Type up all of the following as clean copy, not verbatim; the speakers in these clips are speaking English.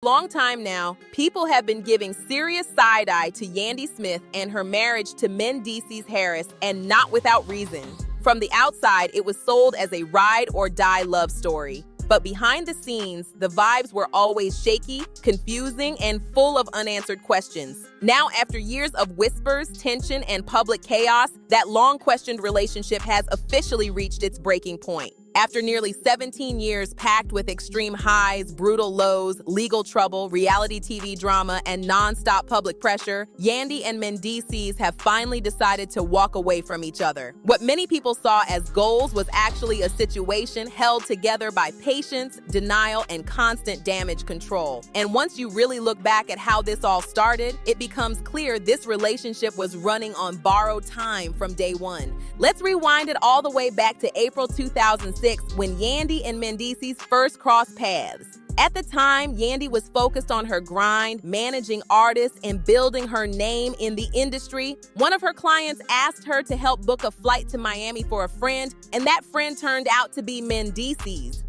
long time now, people have been giving serious side-eye to Yandy Smith and her marriage to Mendeecees Harris, and not without reason. From the outside, it was sold as a ride-or-die love story. But behind the scenes, the vibes were always shaky, confusing, and full of unanswered questions. Now, after years of whispers, tension, and public chaos, that long-questioned relationship has officially reached its breaking point. After nearly 17 years packed with extreme highs, brutal lows, legal trouble, reality TV drama, and non-stop public pressure, Yandy and Mendeecees have finally decided to walk away from each other. What many people saw as goals was actually a situation held together by patience, denial, and constant damage control. And once you really look back at how this all started, it becomes clear this relationship was running on borrowed time from day one. Let's rewind it all the way back to April 2006, when Yandy and Mendeecees first crossed paths. At the time, Yandy was focused on her grind, managing artists, and building her name in the industry. One of her clients asked her to help book a flight to Miami for a friend, and that friend turned out to be Mendeecees.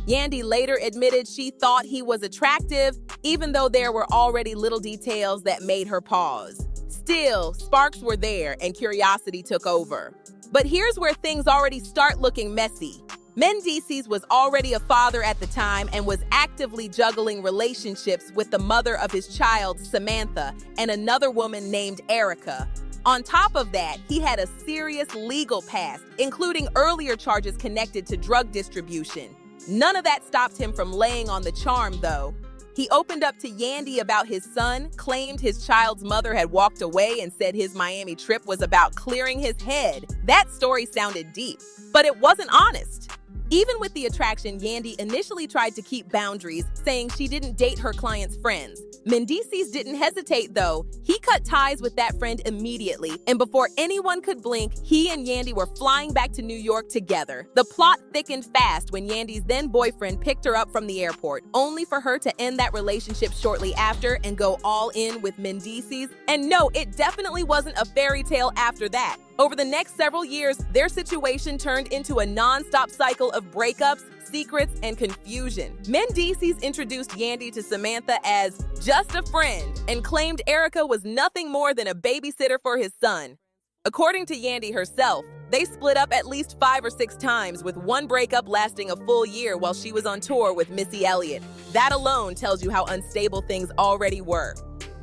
Yandy later admitted she thought he was attractive, even though there were already little details that made her pause. Still, sparks were there and curiosity took over. But here's where things already start looking messy. Mendeecees was already a father at the time and was actively juggling relationships with the mother of his child, Samantha, and another woman named Erica. On top of that, he had a serious legal past, including earlier charges connected to drug distribution. None of that stopped him from laying on the charm, though. He opened up to Yandy about his son, claimed his child's mother had walked away, and said his Miami trip was about clearing his head. That story sounded deep, but it wasn't honest. Even with the attraction, Yandy initially tried to keep boundaries, saying she didn't date her client's friends. Mendeecees didn't hesitate, though. He cut ties with that friend immediately, and before anyone could blink, he and Yandy were flying back to New York together. The plot thickened fast when Yandy's then-boyfriend picked her up from the airport, only for her to end that relationship shortly after and go all in with Mendeecees. And no, it definitely wasn't a fairy tale after that. Over the next several years, their situation turned into a non-stop cycle of breakups, secrets, and confusion. Mendeecees introduced Yandy to Samantha as just a friend and claimed Erica was nothing more than a babysitter for his son. According to Yandy herself, they split up at least 5 or 6 times, with one breakup lasting a full year while she was on tour with Missy Elliott. That alone tells you how unstable things already were.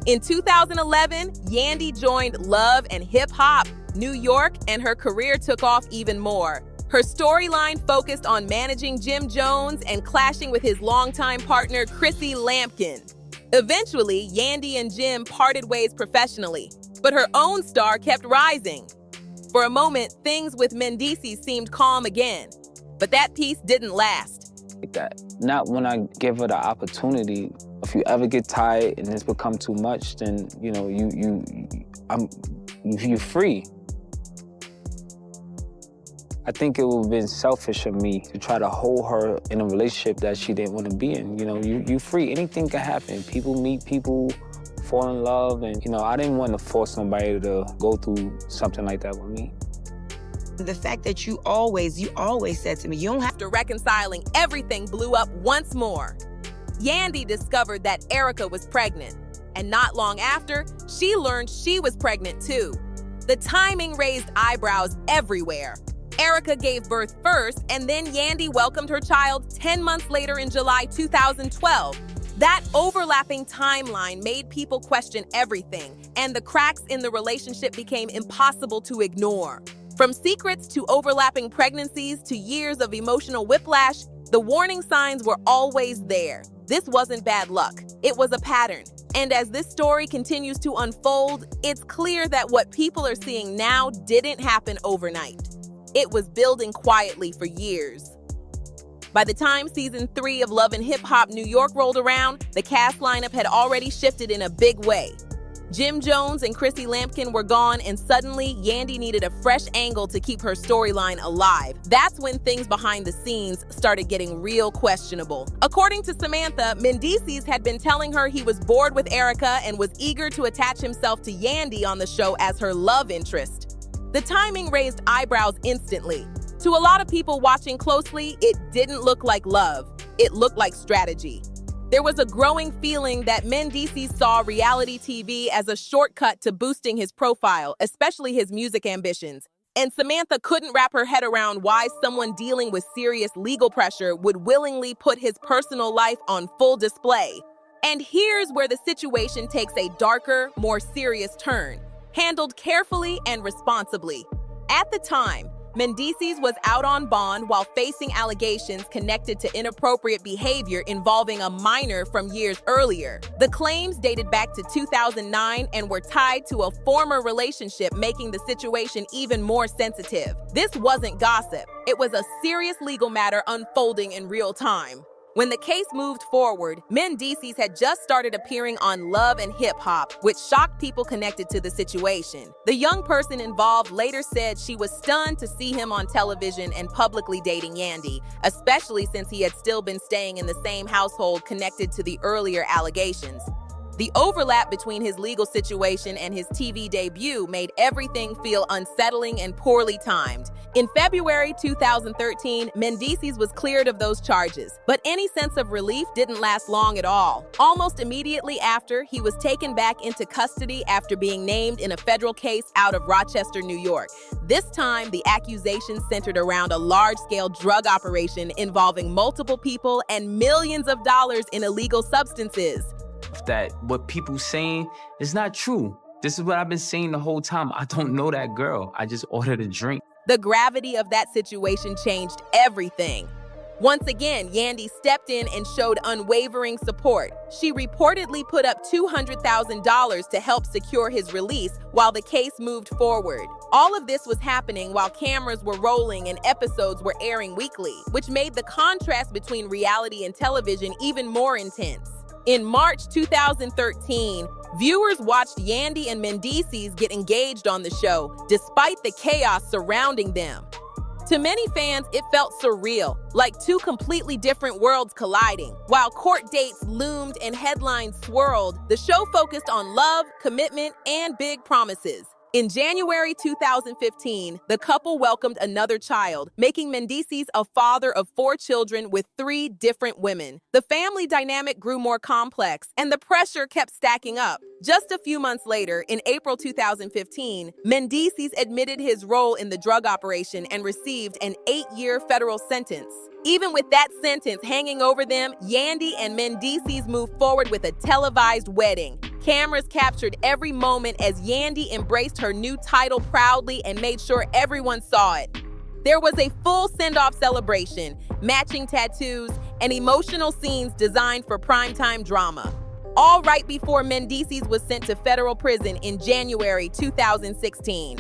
In 2011, Yandy joined Love and Hip Hop New York, and her career took off even more. Her storyline focused on managing Jim Jones and clashing with his longtime partner, Chrissy Lampkin. Eventually, Yandy and Jim parted ways professionally, but her own star kept rising. For a moment, things with Mendeecees seemed calm again, but that peace didn't last. Like that. Not when I give her the opportunity. If you ever get tired and it's become too much, then you're free. I think it would have been selfish of me to try to hold her in a relationship that she didn't want to be in. You free. Anything can happen. People meet people, fall in love, and I didn't want to force somebody to go through something like that with me. The fact that you always said to me, you don't have After reconciling, everything blew up once more. Yandy discovered that Erica was pregnant, and not long after, she learned she was pregnant too. The timing raised eyebrows everywhere. Erica gave birth first, and then Yandy welcomed her child 10 months later in July 2012. That overlapping timeline made people question everything, and the cracks in the relationship became impossible to ignore. From secrets to overlapping pregnancies to years of emotional whiplash, the warning signs were always there. This wasn't bad luck. It was a pattern. And as this story continues to unfold, it's clear that what people are seeing now didn't happen overnight. It was building quietly for years. By the time season 3 of Love and Hip Hop New York rolled around, the cast lineup had already shifted in a big way. Jim Jones and Chrissy Lampkin were gone, and suddenly Yandy needed a fresh angle to keep her storyline alive. That's when things behind the scenes started getting real questionable. According to Samantha, Mendeecees had been telling her he was bored with Erica and was eager to attach himself to Yandy on the show as her love interest. The timing raised eyebrows instantly. To a lot of people watching closely, it didn't look like love. It looked like strategy. There was a growing feeling that Mendeecees saw reality TV as a shortcut to boosting his profile, especially his music ambitions. And Samantha couldn't wrap her head around why someone dealing with serious legal pressure would willingly put his personal life on full display. And here's where the situation takes a darker, more serious turn, handled carefully and responsibly. At the time, Mendeecees was out on bond while facing allegations connected to inappropriate behavior involving a minor from years earlier. The claims dated back to 2009 and were tied to a former relationship, making the situation even more sensitive. This wasn't gossip. It was a serious legal matter unfolding in real time. When the case moved forward, Mendeecees had just started appearing on Love and Hip Hop, which shocked people connected to the situation. The young person involved later said she was stunned to see him on television and publicly dating Yandy, especially since he had still been staying in the same household connected to the earlier allegations. The overlap between his legal situation and his TV debut made everything feel unsettling and poorly timed. In February 2013, Mendeecees was cleared of those charges, but any sense of relief didn't last long at all. Almost immediately after, he was taken back into custody after being named in a federal case out of Rochester, New York. This time, the accusations centered around a large-scale drug operation involving multiple people and millions of dollars in illegal substances. That what people saying is not true. This is what I've been saying the whole time. I don't know that girl. I just ordered a drink. The gravity of that situation changed everything. Once again, Yandy stepped in and showed unwavering support. She reportedly put up $200,000 to help secure his release while the case moved forward. All of this was happening while cameras were rolling and episodes were airing weekly, which made the contrast between reality and television even more intense. In March 2013, viewers watched Yandy and Mendeecees get engaged on the show, despite the chaos surrounding them. To many fans, it felt surreal, like two completely different worlds colliding. While court dates loomed and headlines swirled, the show focused on love, commitment, and big promises. In January 2015, the couple welcomed another child, making Mendeecees a father of 4 children with 3 different women. The family dynamic grew more complex, and the pressure kept stacking up. Just a few months later, in April 2015, Mendeecees admitted his role in the drug operation and received an 8-year federal sentence. Even with that sentence hanging over them, Yandy and Mendeecees moved forward with a televised wedding. Cameras captured every moment as Yandy embraced her new title proudly and made sure everyone saw it. There was a full send-off celebration, matching tattoos, and emotional scenes designed for primetime drama. All right before Mendeecees was sent to federal prison in January 2016.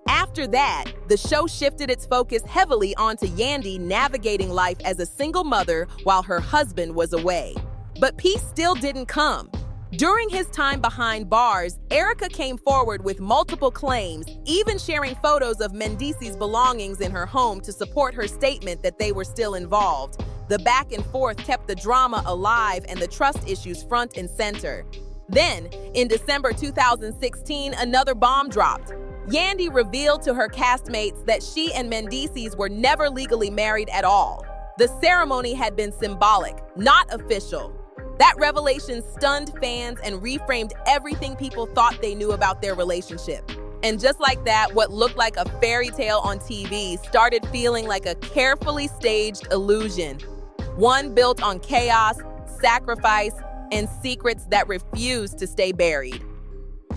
After that, the show shifted its focus heavily onto Yandy navigating life as a single mother while her husband was away. But peace still didn't come. During his time behind bars, Erica came forward with multiple claims, even sharing photos of Mendeecees' belongings in her home to support her statement that they were still involved. The back and forth kept the drama alive and the trust issues front and center. Then, in December 2016, another bomb dropped. Yandy revealed to her castmates that she and Mendeecees were never legally married at all. The ceremony had been symbolic, not official. That revelation stunned fans and reframed everything people thought they knew about their relationship. And just like that, what looked like a fairy tale on TV started feeling like a carefully staged illusion. One built on chaos, sacrifice, and secrets that refused to stay buried.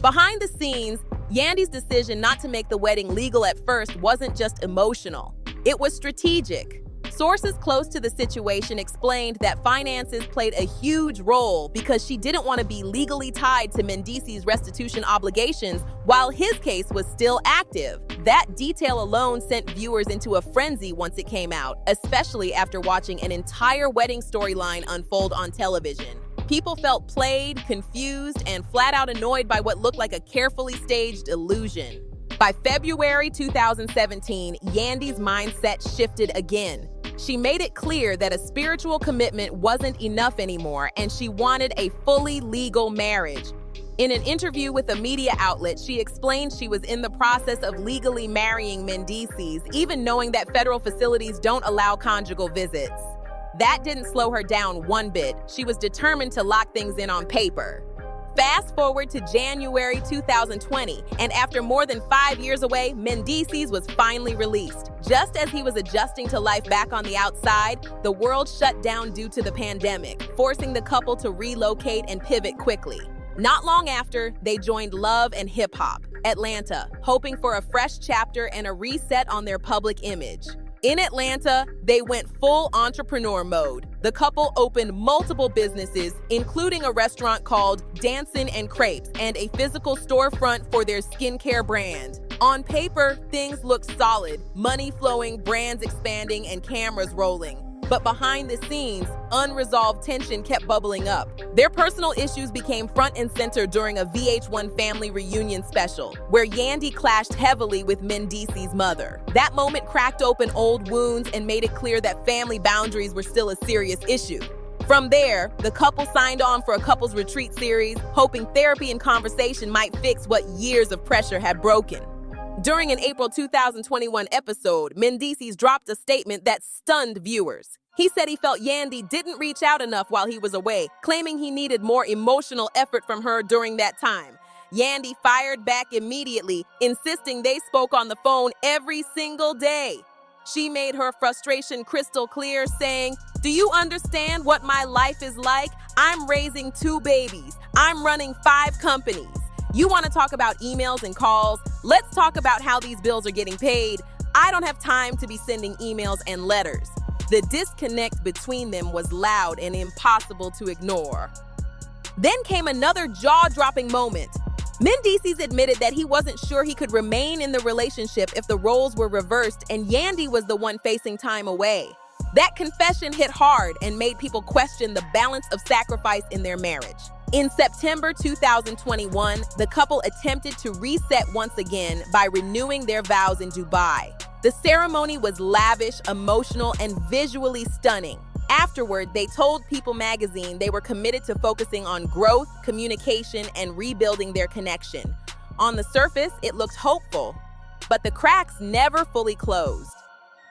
Behind the scenes, Yandy's decision not to make the wedding legal at first wasn't just emotional. It was strategic. Sources close to the situation explained that finances played a huge role because she didn't want to be legally tied to Mendeecees' restitution obligations while his case was still active. That detail alone sent viewers into a frenzy once it came out, especially after watching an entire wedding storyline unfold on television. People felt played, confused, and flat out annoyed by what looked like a carefully staged illusion. By February 2017, Yandy's mindset shifted again. She made it clear that a spiritual commitment wasn't enough anymore, and she wanted a fully legal marriage. In an interview with a media outlet, she explained she was in the process of legally marrying Mendeecees, even knowing that federal facilities don't allow conjugal visits. That didn't slow her down one bit. She was determined to lock things in on paper. Fast forward to January 2020, and after more than 5 years away, Mendeecees was finally released. Just as he was adjusting to life back on the outside, the world shut down due to the pandemic, forcing the couple to relocate and pivot quickly. Not long after, they joined Love and Hip Hop, Atlanta, hoping for a fresh chapter and a reset on their public image. In Atlanta, they went full entrepreneur mode. The couple opened multiple businesses, including a restaurant called Dancin' and Crepes and a physical storefront for their skincare brand. On paper, things looked solid, money flowing, brands expanding, and cameras rolling. But behind the scenes, unresolved tension kept bubbling up. Their personal issues became front and center during a VH1 family reunion special, where Yandy clashed heavily with Mendeecees' mother. That moment cracked open old wounds and made it clear that family boundaries were still a serious issue. From there, the couple signed on for a couples retreat series, hoping therapy and conversation might fix what years of pressure had broken. During an April 2021 episode, Mendeecees dropped a statement that stunned viewers. He said he felt Yandy didn't reach out enough while he was away, claiming he needed more emotional effort from her during that time. Yandy fired back immediately, insisting they spoke on the phone every single day. She made her frustration crystal clear, saying, "Do you understand what my life is like? I'm raising 2 babies. I'm running 5 companies. You want to talk about emails and calls? Let's talk about how these bills are getting paid. I don't have time to be sending emails and letters." The disconnect between them was loud and impossible to ignore. Then came another jaw-dropping moment. Mendeecees admitted that he wasn't sure he could remain in the relationship if the roles were reversed and Yandy was the one facing time away. That confession hit hard and made people question the balance of sacrifice in their marriage. In September 2021, the couple attempted to reset once again by renewing their vows in Dubai. The ceremony was lavish, emotional, and visually stunning. Afterward, they told People magazine they were committed to focusing on growth, communication, and rebuilding their connection. On the surface, it looked hopeful, but the cracks never fully closed.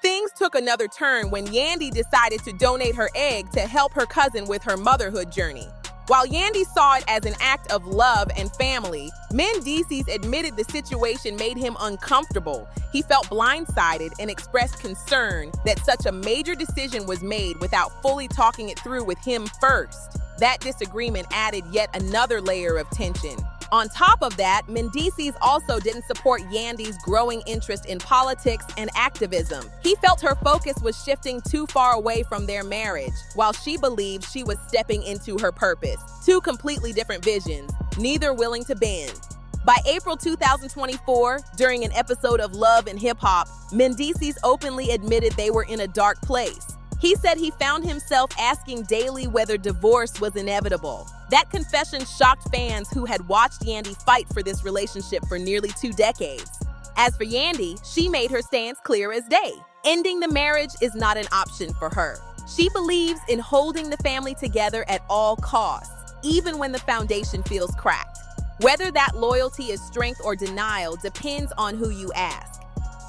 Things took another turn when Yandy decided to donate her egg to help her cousin with her motherhood journey. While Yandy saw it as an act of love and family, Mendeecees admitted the situation made him uncomfortable. He felt blindsided and expressed concern that such a major decision was made without fully talking it through with him first. That disagreement added yet another layer of tension. On top of that, Mendeecees also didn't support Yandy's growing interest in politics and activism. He felt her focus was shifting too far away from their marriage, while she believed she was stepping into her purpose. 2 completely different visions, neither willing to bend. By April 2024, during an episode of Love and Hip Hop, Mendeecees openly admitted they were in a dark place. He said he found himself asking daily whether divorce was inevitable. That confession shocked fans who had watched Yandy fight for this relationship for nearly 2 decades. As for Yandy, she made her stance clear as day. Ending the marriage is not an option for her. She believes in holding the family together at all costs, even when the foundation feels cracked. Whether that loyalty is strength or denial depends on who you ask.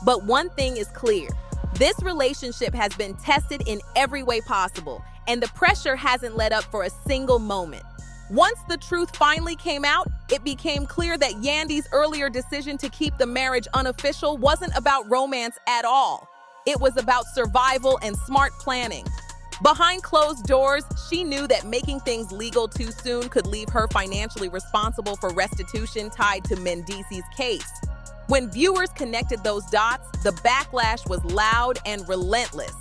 But one thing is clear. This relationship has been tested in every way possible, and the pressure hasn't let up for a single moment. Once the truth finally came out, it became clear that Yandy's earlier decision to keep the marriage unofficial wasn't about romance at all. It was about survival and smart planning. Behind closed doors, she knew that making things legal too soon could leave her financially responsible for restitution tied to Mendeecees' case. When viewers connected those dots, the backlash was loud and relentless.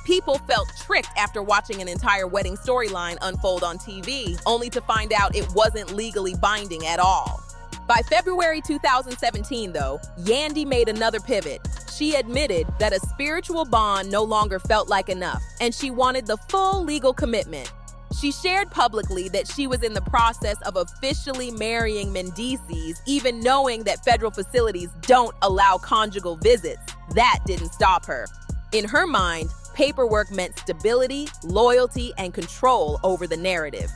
People felt tricked after watching an entire wedding storyline unfold on TV, only to find out it wasn't legally binding at all. By February 2017, though, Yandy made another pivot. She admitted that a spiritual bond no longer felt like enough, and she wanted the full legal commitment. She shared publicly that she was in the process of officially marrying Mendeecees, even knowing that federal facilities don't allow conjugal visits. That didn't stop her. In her mind, paperwork meant stability, loyalty, and control over the narrative.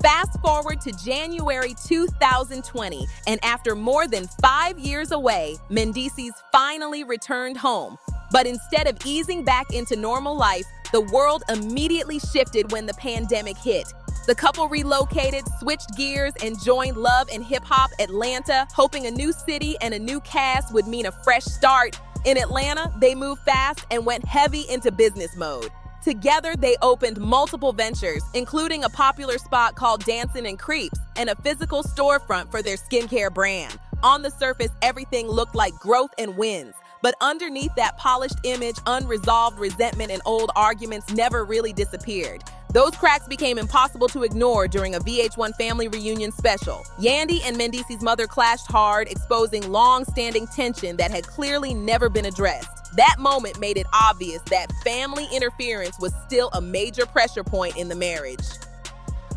Fast forward to January 2020, and after more than 5 years away, Mendeecees finally returned home. But instead of easing back into normal life, the world immediately shifted when the pandemic hit. The couple relocated, switched gears, and joined Love and Hip Hop Atlanta, hoping a new city and a new cast would mean a fresh start. In Atlanta, they moved fast and went heavy into business mode. Together, they opened multiple ventures, including a popular spot called Dancin' and Creeps and a physical storefront for their skincare brand. On the surface, everything looked like growth and wins. But underneath that polished image, unresolved resentment and old arguments never really disappeared. Those cracks became impossible to ignore during a VH1 family reunion special. Yandy and Mendeecees' mother clashed hard, exposing long-standing tension that had clearly never been addressed. That moment made it obvious that family interference was still a major pressure point in the marriage.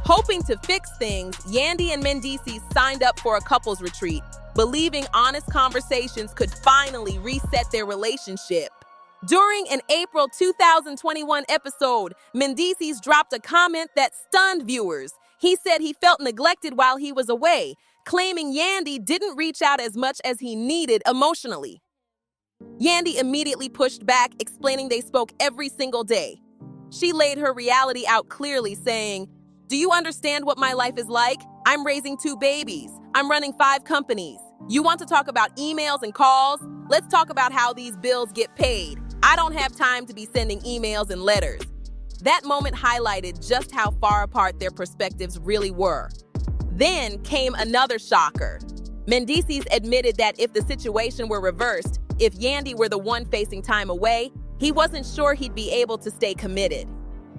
Hoping to fix things, Yandy and Mendeecees signed up for a couples retreat, believing honest conversations could finally reset their relationship. During an April 2021 episode, Mendeecees dropped a comment that stunned viewers. He said he felt neglected while he was away, claiming Yandy didn't reach out as much as he needed emotionally. Yandy immediately pushed back, explaining they spoke every single day. She laid her reality out clearly, saying, "Do you understand what my life is like? I'm raising 2 babies. I'm running 5 companies. You want to talk about emails and calls? Let's talk about how these bills get paid. I don't have time to be sending emails and letters." That moment highlighted just how far apart their perspectives really were. Then came another shocker. Mendeecees admitted that if the situation were reversed, if Yandy were the one facing time away, he wasn't sure he'd be able to stay committed.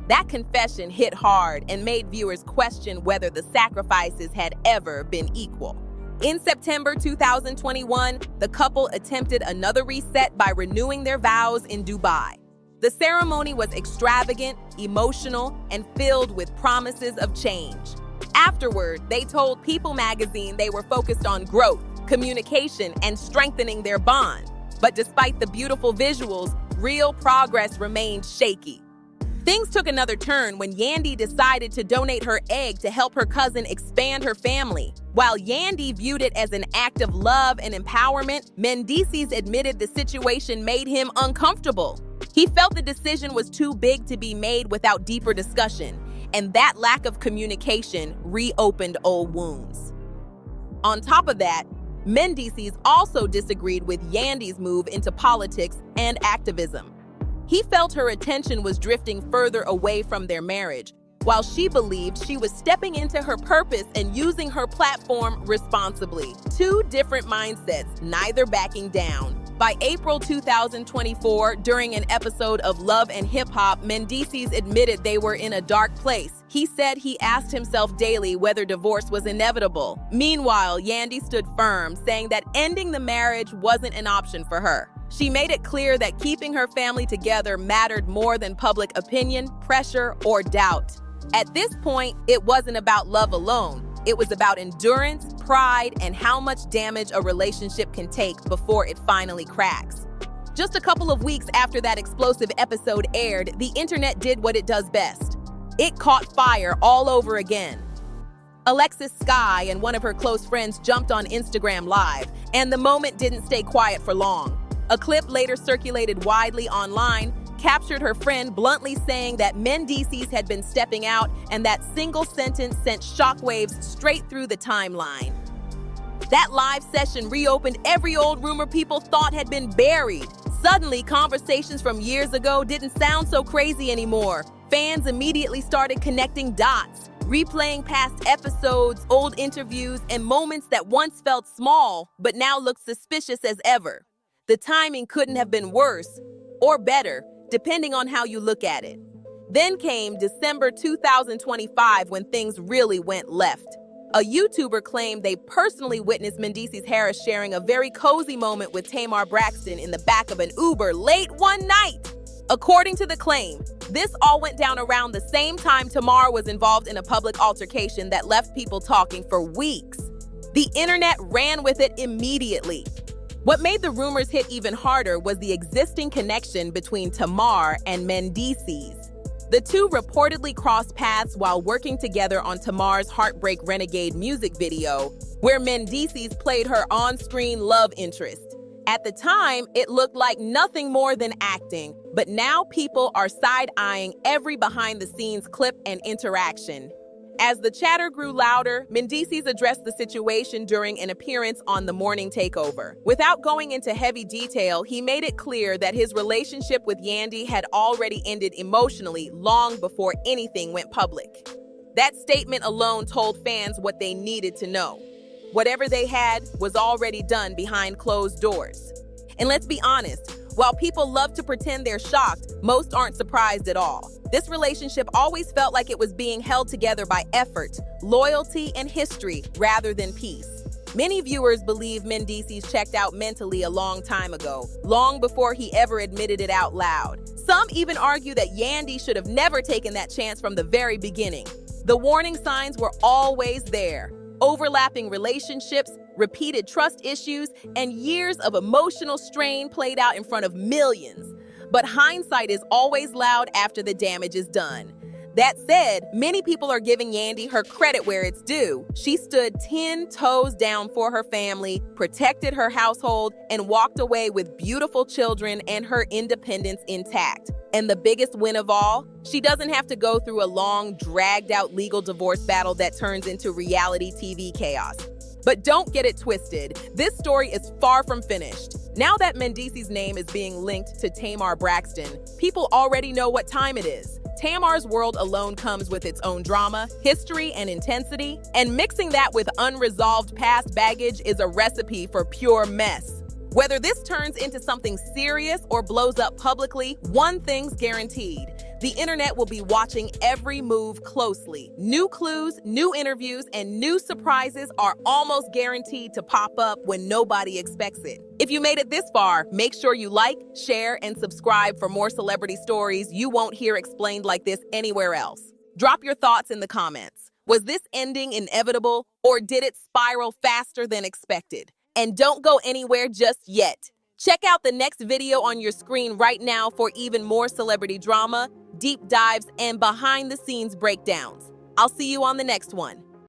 That confession hit hard and made viewers question whether the sacrifices had ever been equal. In September 2021, the couple attempted another reset by renewing their vows in Dubai. The ceremony was extravagant, emotional, and filled with promises of change. Afterward, they told People magazine they were focused on growth, communication, and strengthening their bond. But despite the beautiful visuals, real progress remained shaky. Things took another turn when Yandy decided to donate her egg to help her cousin expand her family. While Yandy viewed it as an act of love and empowerment, Mendeecees admitted the situation made him uncomfortable. He felt the decision was too big to be made without deeper discussion, and that lack of communication reopened old wounds. On top of that, Mendeecees also disagreed with Yandy's move into politics and activism. He felt her attention was drifting further away from their marriage, while she believed she was stepping into her purpose and using her platform responsibly. 2 different mindsets, neither backing down. By April 2024, during an episode of Love and Hip Hop, Mendeecees admitted they were in a dark place. He said he asked himself daily whether divorce was inevitable. Meanwhile, Yandy stood firm, saying that ending the marriage wasn't an option for her. She made it clear that keeping her family together mattered more than public opinion, pressure, or doubt. At this point, it wasn't about love alone. It was about endurance, pride, and how much damage a relationship can take before it finally cracks. Just a couple of weeks after that explosive episode aired, the internet did what it does best. It caught fire all over again. Alexis Sky and one of her close friends jumped on Instagram Live, and the moment didn't stay quiet for long. A clip later circulated widely online captured her friend bluntly saying that Mendeecees had been stepping out, and that single sentence sent shockwaves straight through the timeline. That live session reopened every old rumor people thought had been buried. Suddenly, conversations from years ago didn't sound so crazy anymore. Fans immediately started connecting dots, replaying past episodes, old interviews, and moments that once felt small but now looked suspicious as ever. The timing couldn't have been worse or better, depending on how you look at it. Then came December 2025 when things really went left. A YouTuber claimed they personally witnessed Mendeecees Harris sharing a very cozy moment with Tamar Braxton in the back of an Uber late one night. According to the claim, this all went down around the same time Tamar was involved in a public altercation that left people talking for weeks. The internet ran with it immediately. What made the rumors hit even harder was the existing connection between Tamar and Mendeecees. The two reportedly crossed paths while working together on Tamar's Heartbreak Renegade music video, where Mendeecees played her on-screen love interest. At the time, it looked like nothing more than acting, but now people are side-eyeing every behind-the-scenes clip and interaction. As the chatter grew louder, Mendeecees addressed the situation during an appearance on The Morning Takeover. Without going into heavy detail, he made it clear that his relationship with Yandy had already ended emotionally long before anything went public. That statement alone told fans what they needed to know. Whatever they had was already done behind closed doors. And let's be honest, while people love to pretend they're shocked, most aren't surprised at all. This relationship always felt like it was being held together by effort, loyalty, and history rather than peace. Many viewers believe Mendeecees checked out mentally a long time ago, long before he ever admitted it out loud. Some even argue that Yandy should have never taken that chance from the very beginning. The warning signs were always there. Overlapping relationships, repeated trust issues, and years of emotional strain played out in front of millions. But hindsight is always loud after the damage is done. That said, many people are giving Yandy her credit where it's due. She stood 10 toes down for her family, protected her household, and walked away with beautiful children and her independence intact. And the biggest win of all, she doesn't have to go through a long, dragged-out legal divorce battle that turns into reality TV chaos. But don't get it twisted, this story is far from finished. Now that Mendeecees' name is being linked to Tamar Braxton, people already know what time it is. Tamar's world alone comes with its own drama, history, and intensity, and mixing that with unresolved past baggage is a recipe for pure mess. Whether this turns into something serious or blows up publicly, one thing's guaranteed. The internet will be watching every move closely. New clues, new interviews, and new surprises are almost guaranteed to pop up when nobody expects it. If you made it this far, make sure you like, share, and subscribe for more celebrity stories you won't hear explained like this anywhere else. Drop your thoughts in the comments. Was this ending inevitable, or did it spiral faster than expected? And don't go anywhere just yet. Check out the next video on your screen right now for even more celebrity drama, deep dives, and behind-the-scenes breakdowns. I'll see you on the next one.